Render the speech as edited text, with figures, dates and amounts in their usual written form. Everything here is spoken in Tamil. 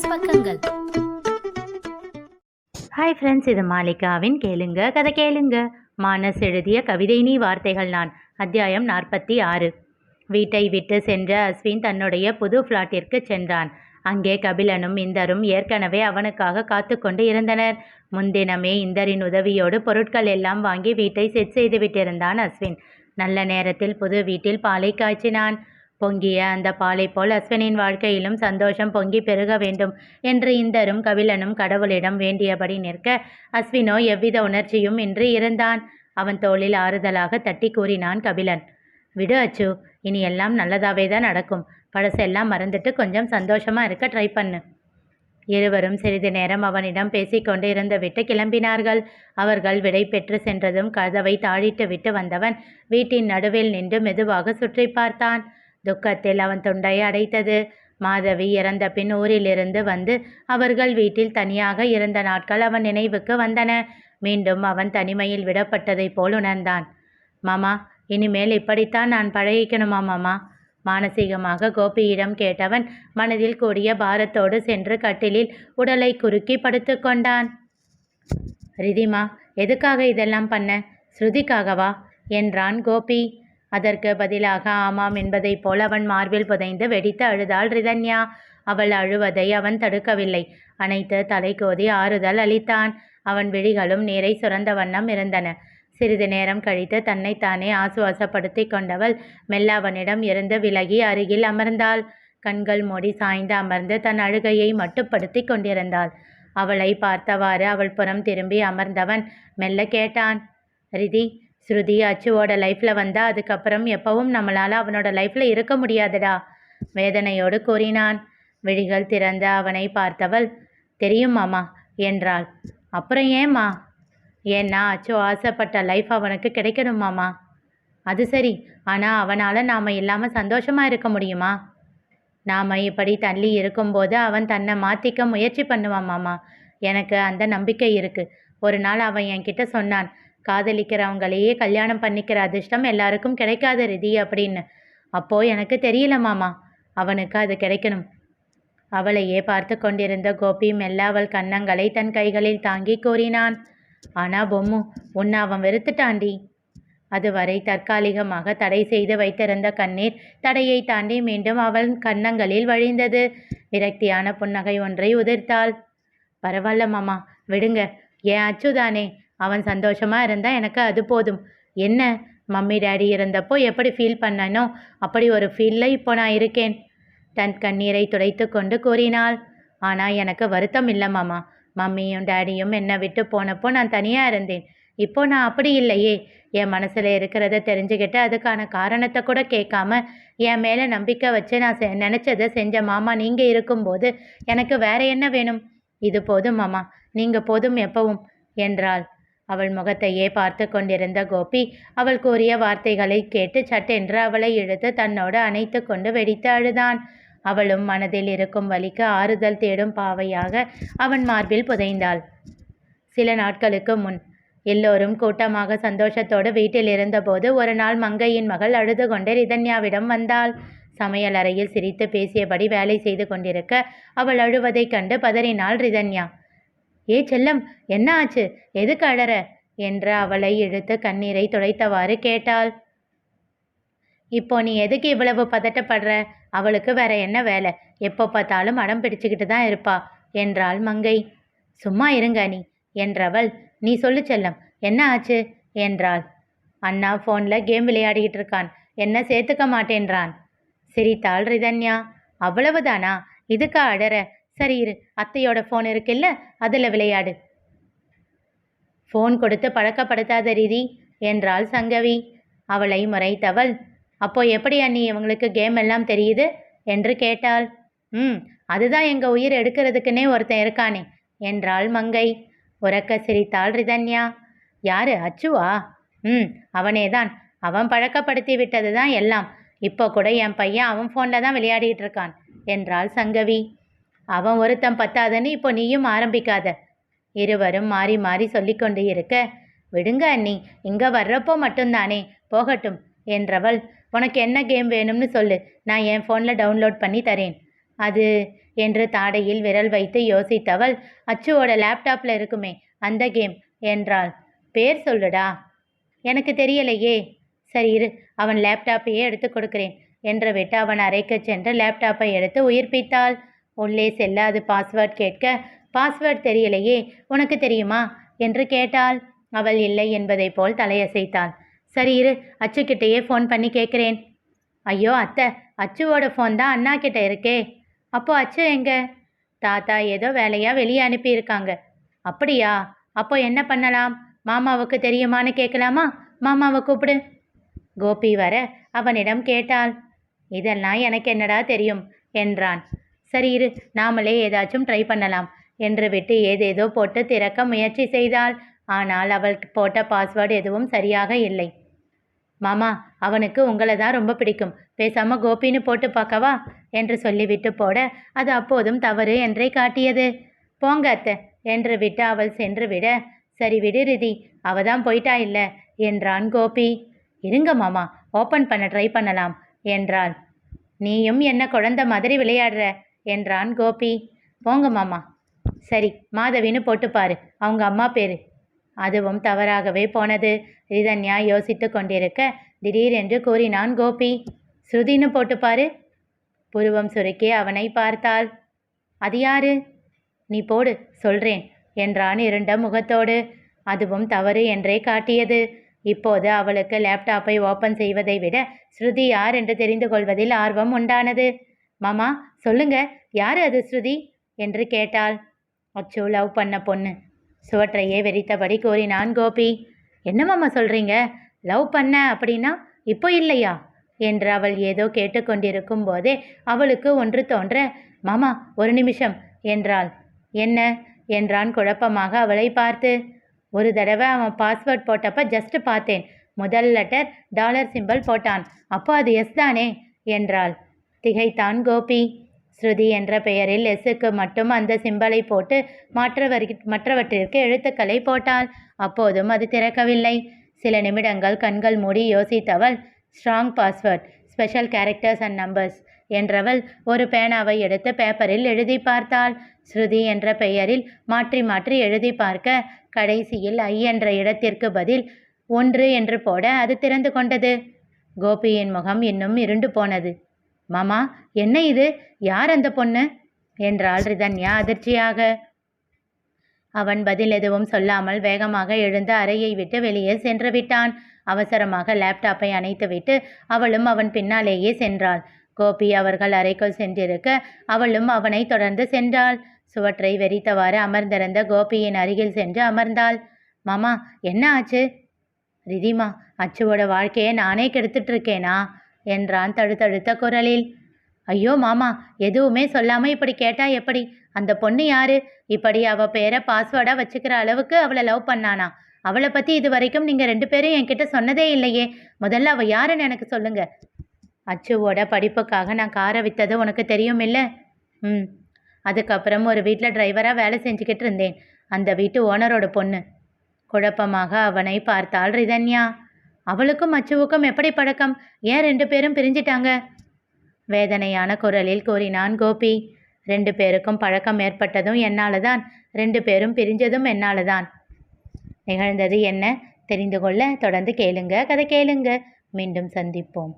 மானஸ் பக்கங்கள். ஹாய் ஃப்ரெண்ட்ஸ், இது மாலிகாவின் கேளுங்க கதை கேளுங்க. மானஸ் எழுதிய கவிதை நீ வார்த்தைகள் நான். அத்தியாயம் 46. வீட்டை விட்டு சென்ற அஸ்வின் தன்னுடைய புது ஃப்ளாட்டிற்கு சென்றான். அங்கே கபிலனும் இந்தரும் ஏற்கனவே அவனுக்காக காத்து கொண்டு இருந்தனர். முன்தினமே இந்தரின் உதவியோடு பொருட்கள் எல்லாம் வாங்கி வீட்டை செட் செய்து விட்டிருந்தான் அஸ்வின். நல்ல நேரத்தில் புது வீட்டில் பாலை காய்ச்சினான். பொங்கிய அந்த பாலை போல் அஸ்வினின் வாழ்க்கையிலும் சந்தோஷம் பொங்கி பெருக வேண்டும் என்று இந்தரும் கபிலனும் கடவுளிடம் வேண்டியபடி நிற்க, அஸ்வினோ எவ்வித உணர்ச்சியும் இன்றி இருந்தான். அவன் தோளில் ஆறுதலாக தட்டி கூறினான் கபிலன். விடு அச்சு, இனி எல்லாம் நல்லதாவே தான் நடக்கும். பழசெல்லாம் மறந்துட்டு கொஞ்சம் சந்தோஷமா இருக்க ட்ரை பண்ணு. இருவரும் சிறிது நேரம் அவனிடம் பேசிக்கொண்டு இருந்து விட்டு கிளம்பினார்கள். அவர்கள் விடை பெற்று சென்றதும் கதவை தாழிட்டு விட்டு வந்தவன் வீட்டின் நடுவில் நின்று மெதுவாக சுற்றி பார்த்தான். துக்கத்தில் அவன் தொண்டை அடைத்தது. மாதவி இறந்த பின் ஊரிலிருந்து வந்து அவர்கள் வீட்டில் தனியாக இருந்த நாட்கள் அவன் நினைவுக்கு வந்தன. மீண்டும் அவன் தனிமையில் விடப்பட்டதை போல் உணர்ந்தான். மாமா, இனிமேல் இப்படித்தான் நான் பழகிக்கணுமா மாமா? மானசீகமாக கோபியிடம் கேட்டவன் மனதில் கூடிய பாரத்தோடு சென்று கட்டிலில் உடலை குறுக்கி படுத்து கொண்டான். ரிதிமா, எதுக்காக இதெல்லாம் பண்ண? ஸ்ருதிக்காகவா என்றான் கோபி. அதற்கு பதிலாக ஆமாம் என்பதை போல் அவன் மார்பில் புதைந்து வெடித்து அழுதாள் ரிதன்யா. அவள் அழுவதை அவன் தடுக்கவில்லை. அனைத்து தலை கோதி ஆறுதல் அளித்தான். அவன் விழிகளும் நீரை சுரந்த வண்ணம் இருந்தன. சிறிது நேரம் கழித்து தன்னைத்தானே ஆசுவாசப்படுத்தி கொண்டவள் மெல்ல அவனிடம் இருந்து விலகி அருகில் அமர்ந்தாள். கண்கள் மூடி சாய்ந்து அமர்ந்து தன் அழுகையை மட்டுப்படுத்தி கொண்டிருந்தாள். அவளை பார்த்தவாறு அவள் புறம் திரும்பி அமர்ந்தவன் மெல்ல கேட்டான். ரிதி, ஸ்ருதி அச்சுவோட லைஃப்பில் வந்தா அதுக்கப்புறம் எப்பவும் நம்மளால் அவனோட லைஃப்பில் இருக்க முடியாதுடா வேதனையோடு கூறினான். விழிகள் திறந்த அவனை பார்த்தவள் தெரியும் மாமா என்றாள். அப்புறம் ஏம்மா? ஏன்னா அச்சு ஆசைப்பட்ட லைஃப் அவனுக்கு கிடைக்கணும் மாமா. அது சரி, ஆனால் அவனால் நாம் இல்லாமல் சந்தோஷமாக இருக்க முடியுமா? நாம் இப்படி தள்ளி இருக்கும்போது அவன் தன்னை மாற்றிக்க முயற்சி பண்ணுவான் மாமா. எனக்கு அந்த நம்பிக்கை இருக்குது. ஒரு நாள் அவன் என்கிட்ட சொன்னான், காதலிக்கிறவங்களையே கல்யாணம் பண்ணிக்கிற அதிர்ஷ்டம் எல்லாருக்கும் கிடைக்காத ரிதி அப்படின்னு. அப்போது எனக்கு தெரியல மாமா, அவனுக்கு அது கிடைக்கணும். அவளையே பார்த்து கொண்டிருந்த கோபி மெல்ல அவள் கன்னங்களை தன் கைகளில் தாங்கி கூறினான். ஆனா பொம்மு, உன்னை அவன் வெறுத்துட்டாண்டி. அதுவரை தற்காலிகமாக தடை செய்து வைத்திருந்த கண்ணீர் தடையை தாண்டி மீண்டும் அவள் கன்னங்களில் வழிந்தது. விரக்தியான புன்னகை ஒன்றை உதிர்த்தாள். பரவாயில்ல மாமா, விடுங்க. ஏன் அச்சுதானே, அவன் சந்தோஷமாக இருந்தால் எனக்கு அது போதும். என்ன, மம்மி டேடி இருந்தப்போ எப்படி ஃபீல் பண்ணனோ அப்படி ஒரு ஃபீலில் இப்போ நான் இருக்கேன். தன் கண்ணீரை துடைத்து கொண்டு கூறினாள். ஆனால் எனக்கு வருத்தம் இல்லை மாமா. மம்மியும் டேடியும் என்னை விட்டு போனப்போ நான் தனியாக இருந்தேன். இப்போ நான் அப்படி இல்லையே. என் மனசில் இருக்கிறத தெரிஞ்சுக்கிட்டு அதுக்கான காரணத்தை கூட கேட்காம என் மேலே நம்பிக்கை வச்சு நான் நினச்சதை செஞ்ச மாமா நீங்கள் இருக்கும்போது எனக்கு வேற என்ன வேணும்? இது போதும் மாமா, நீங்கள் போதும் எப்பவும் என்றாள். அவள் முகத்தையே பார்த்து கொண்டிருந்த கோபி அவள் கூறிய வார்த்தைகளை கேட்டு சட்டென்று அவளை இழுத்து தன்னோடு அணைத்து கொண்டு வெடித்து அழுதான். அவளும் மனதில் இருக்கும் வலிக்கு ஆறுதல் தேடும் பாவையாக அவன் மார்பில் புதைந்தாள். சில நாட்களுக்கு முன் எல்லோரும் கூட்டமாக சந்தோஷத்தோடு வீட்டில் இருந்தபோது ஒரு நாள் மங்கையின் மகள் அழுது கொண்டு ரிதன்யாவிடம் வந்தாள். சமையல் அறையில் சிரித்து பேசியபடி வேலை செய்து கொண்டிருக்க அவள் அழுவதை கண்டு பதறினாள் ரிதன்யா. ஏ செல்லம், என்ன ஆச்சு? எதுக்கு அழற என்று அவளை இழுத்து கண்ணீரை துடைத்தவாறு கேட்டாள். இப்போ நீ எதுக்கு இவ்வளவு பதட்டப்படுற? அவளுக்கு வேற என்ன வேலை? எப்போ பார்த்தாலும் அடம் பிடிச்சுக்கிட்டு தான் இருப்பா என்றாள் மங்கை. சும்மா இருங்க நீ என்றவள். நீ சொல்லு செல்லம், என்ன ஆச்சு என்றாள். அண்ணா ஃபோனில் கேம் விளையாடிக்கிட்டு இருக்கான், என்ன சேர்த்துக்க மாட்டேன்றான் சிரித்தாள் ரிதன்யா. அவ்வளவுதானா? இதுக்கா அழற? சரி இரு, அத்தையோட ஃபோன் இருக்குல்ல, அதில் விளையாடு. ஃபோன் கொடுத்து பழக்கப்படுத்தாத ரீதி என்றாள் சங்கவி. அவளை முறைத்தவள். அப்போ எப்படி அண்ணி இவங்களுக்கு கேம் எல்லாம் தெரியுது என்று கேட்டாள். அதுதான் எங்கள் உயிர் எடுக்கிறதுக்குன்னே ஒருத்தன் இருக்கானே என்றாள் மங்கை. உறக்க சிரித்தாள் ரிதன்யா. யாரு, அச்சுவா? அவனேதான். அவன் பழக்கப்படுத்தி விட்டது தான் எல்லாம். இப்போ கூட என் பையன் அவன் ஃபோனில் தான் விளையாடிட்டு இருக்கான் என்றாள் சங்கவி. அவன் ஒருத்தன் பத்தாதுன்னு இப்போ நீயும் ஆரம்பிக்காத. இருவரும் மாறி மாறி சொல்லிக்கொண்டு இருக்க, விடுங்க அண்ணி, இங்கே வர்றப்போ மட்டும்தானே, போகட்டும் என்றவள். உனக்கு என்ன கேம் வேணும்னு சொல்லு, நான் என் ஃபோனில் டவுன்லோட் பண்ணி தரேன். அது என்று தாடையில் விரல் வைத்து யோசித்தவள், அச்சுவோட லேப்டாப்பில் இருக்குமே அந்த கேம் என்றாள். பேர் சொல்லுடா. எனக்கு தெரியலையே. சரி இரு, அவன் லேப்டாப்பையே எடுத்து கொடுக்கிறேன் என்று விட்டு அவன் அறைக்கு சென்று லேப்டாப்பை எடுத்து உயிர்ப்பித்தாள். உள்ளே செல்ல அது பாஸ்வேர்ட் கேட்க, பாஸ்வேர்ட் தெரியலையே, உனக்கு தெரியுமா என்று கேட்டாள். அவள் இல்லை என்பதை போல் தலையசைத்தாள். சரி இரு, அச்சுக்கிட்டேயே ஃபோன் பண்ணி கேட்குறேன். ஐயோ அத்தை, அச்சுவோட ஃபோன் தான் அண்ணா கிட்ட இருக்கே. அப்போ அச்சு எங்க? தாத்தா ஏதோ வேலையாக வெளியே அனுப்பியிருக்காங்க. அப்படியா? அப்போ என்ன பண்ணலாம்? மாமாவுக்கு தெரியுமான்னு கேட்கலாமா? மாமாவை கூப்பிடு. கோபி வர அவனிடம் கேட்டாள். இதெல்லாம் எனக்கு என்னடா தெரியும் என்றான். சரி இரு, நாமளே ஏதாச்சும் ட்ரை பண்ணலாம் என்று விட்டு ஏதேதோ போட்டு திறக்க முயற்சி செய்தாள். ஆனால் அவள் போட்ட பாஸ்வேர்டு எதுவும் சரியாக இல்லை. மாமா, அவனுக்கு உங்களை தான் ரொம்ப பிடிக்கும், பேசாமல் கோபின்னு போட்டு பார்க்கவா என்று சொல்லிவிட்டு போட அது அப்போதும் தவறு என்றே காட்டியது. போங்க அத்தை என்று விட்டு அவள் சென்று விட, சரி விடு ரிதி, அவ தான் போயிட்டா இல்லை என்றான் கோபி. இருங்க மாமா, ஓப்பன் பண்ண ட்ரை பண்ணலாம் என்றாள். நீயும் என்ன குழந்தை மாதிரி விளையாடுற என்றான் கோபி. போங்க மாமா. சரி, மாதவின்னு போட்டுப்பாரு, அவங்க அம்மா பேரு. அதுவும் தவறாகவே போனது. ரிதன்யா யோசித்து கொண்டிருக்க திடீரென்று கூறினான் கோபி. ஸ்ருதின்னு போட்டுப்பாரு. புருவம் சுருக்கி அவனை பார்த்தாள். அது யாரு? நீ போடு, சொல்றேன் என்றான் இருண்ட முகத்தோடு. அதுவும் தவறு என்றே காட்டியது. இப்போது அவளுக்கு லேப்டாப்பை ஓப்பன் செய்வதை விட ஸ்ருதி யார் என்று தெரிந்து கொள்வதில் ஆர்வம் உண்டானது. மாமா சொல்லுங்க, யாரு அது ஸ்ருதி என்று கேட்டாள். அச்சு லவ் பண்ண பொண்ணு. சுவற்றையே வெறித்தபடி கூறினான் கோபி. என்ன மாமா சொல்றீங்க? லவ் பண்ண அப்படின்னா இப்போ இல்லையா என்று அவள் ஏதோ கேட்டுக்கொண்டிருக்கும் போதே அவளுக்கு ஒன்று தோன்ற, மாமா ஒரு நிமிஷம் என்றாள். என்ன என்றான் குழப்பமாக அவளை பார்த்து. ஒரு தடவை அவன் பாஸ்வேர்ட் போட்டப்ப ஜஸ்ட் பார்த்தேன். முதல் லெட்டர் டாலர் சிம்பல் போட்டான். அப்போ அது எஸ் தானே என்றாள். திகைத்தான் கோபி. ஸ்ருதி என்ற பெயரில் எஸ்ஸுக்கு மட்டும் அந்த சிம்பலை போட்டு மற்றவற்றிற்கு எழுத்துக்களை போட்டாள். அப்போதும் அது திறக்கவில்லை. சில நிமிடங்கள் கண்கள் மூடி யோசித்தவள், strong password, special characters and numbers என்றவள் ஒரு பேனாவை எடுத்து பேப்பரில் எழுதி பார்த்தாள். ஸ்ருதி என்ற பெயரில் மாற்றி மாற்றி எழுதி பார்க்க கடைசியில் ஐ என்ற இடத்திற்கு பதில் 1 என்று போட அது திறந்து கொண்டது. கோபியின் முகம் இன்னும் இருண்டு போனது. மாமா என்ன இது? யார் அந்த பொண்ணு என்றாள் ரிதன்யா அதிர்ச்சியாக. அவன் பதில் எதுவும் சொல்லாமல் வேகமாக எழுந்து அறையை விட்டு வெளியே சென்று விட்டான். அவசரமாக லேப்டாப்பை அணைத்துவிட்டு அவளும் அவன் பின்னாலேயே சென்றாள். கோபி அவர்கள் அறைக்குள் சென்றிருக்க அவளும் அவனை தொடர்ந்து சென்றாள். சுவற்றை வெறித்தவாறு அமர்ந்திருந்த கோபியின் அருகில் சென்று அமர்ந்தாள். மாமா என்ன ஆச்சு? ரிதிமா, அச்சுவோட வாழ்க்கையை நானே கெடுத்துட்டு இருக்கேனா என்றான் தடுத்தடுத்த குரலில். ஐயோ மாமா, எதுவுமே சொல்லாமல் இப்படி கேட்டா எப்படி? அந்த பொண்ணு யாரு? இப்படி அவ பேரை பாஸ்வேர்டாக வச்சுக்கிற அளவுக்கு அவளை லவ் பண்ணானா? அவளை பற்றி இது வரைக்கும் நீங்கள் 2 பேரும் என்கிட்ட சொன்னதே இல்லையே. முதல்ல அவள் யாருன்னு எனக்கு சொல்லுங்க. அச்சுவோட படிப்புக்காக நான் காரை விற்றது உனக்கு தெரியும் இல்லை? அதுக்கப்புறம் ஒரு வீட்டில் டிரைவராக வேலை செஞ்சுக்கிட்டு இருந்தேன். அந்த வீட்டு ஓனரோட பொண்ணு. குழப்பமாக அவனை பார்த்தாள் ரிதன்யா. அவளுக்கும் அச்சுவுக்கும் எப்படி பழக்கம்? ஏன் 2 பேரும் பிரிஞ்சிட்டாங்க? வேதனையான குரலில் கூறினான் கோபி. 2 பேருக்கும் பழக்கம் ஏற்பட்டதும் என்னால தான், 2 பேரும் பிரிஞ்சதும் என்னால தான். நிகழ்ந்தது என்ன தெரிந்து கொள்ள தொடர்ந்து கேளுங்க. கதை கேளுங்க. மீண்டும் சந்திப்போம்.